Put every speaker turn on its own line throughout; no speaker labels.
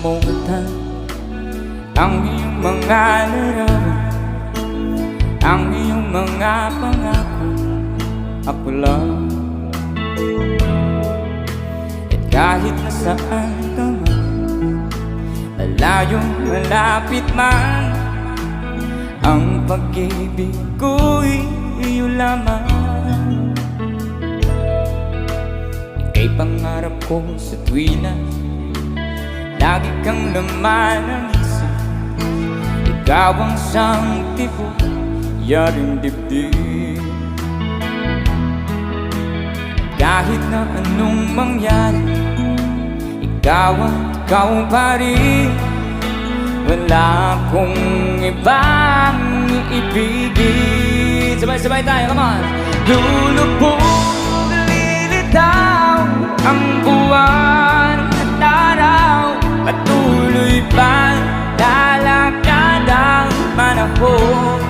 makalimutan ang iyong mga larawan, ang iyong mga pangako. Ako lang, at kahit nasaan ka man, malayong malapit man, ang pag-ibig ko'y iyo lamang. Ika'y pangarap ko sa tuwina, lagi kang laman ng isip. Ikaw ang siyang tipo, yaring dibdib. Kahit na anong mangyari, ikaw pa rin. Wala akong ibang iibigin. Sabay-sabay tayo, come on! Lulubog, lilitaw ang buwan at araw, patuloy pa lalakad ang panahon.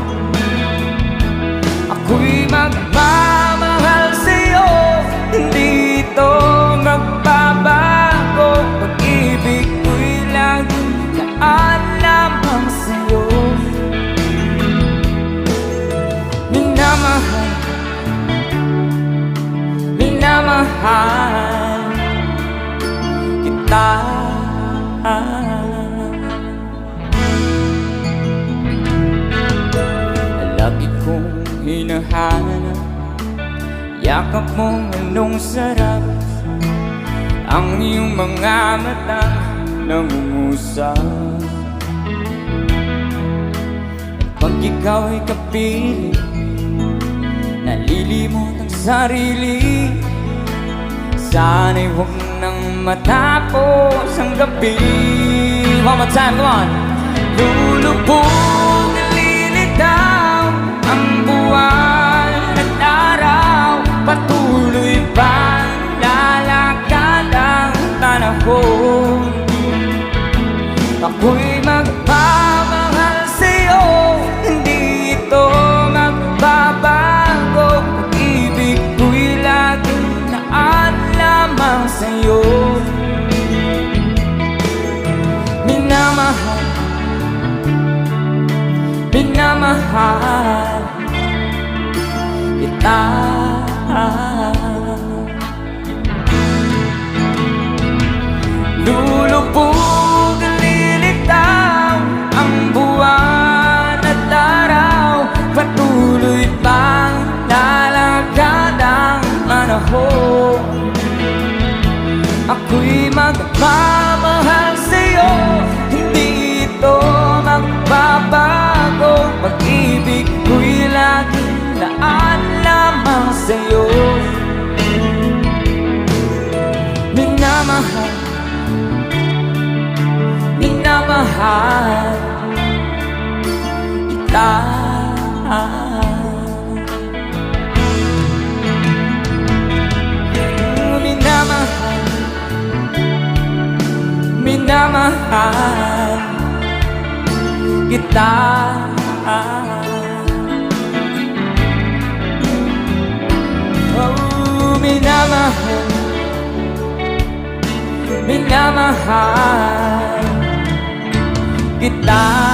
Ako'y magmamahal sa'yo, hindi ito magbabago. Pag-ibig ko'y laging laan lamang sa'yo. Minamahal, minamahal kita. Lagi kong hinahanap yakap mong anong sarap, ang iyong mga mata nangungusap. Pag ikaw ay kapiling, nalilimot ang sarili. Sana'y huwag nang matapos ang gabi. One more time, come on! Lulubog, lilitaw ang buwan at araw, patuloy pa lalakad ang panahon. Ako'y magmamahal sa'yo, hindi ito magbabago. Pag-ibig ko'y laging naan lamang sa'yo. Minamahal, minamahal kita. Lulubog, lilitaw ang buwan at araw, patuloy pang lalakad ang panahon. Ako'y magmamahal sa'yo, hindi ito magbabago. Pag-ibig ko'y laging laan lamang sa'yo. Minamahal, minamahal kita. Minamahal, minamahal kita. Oh, minamahal, minamahal kita.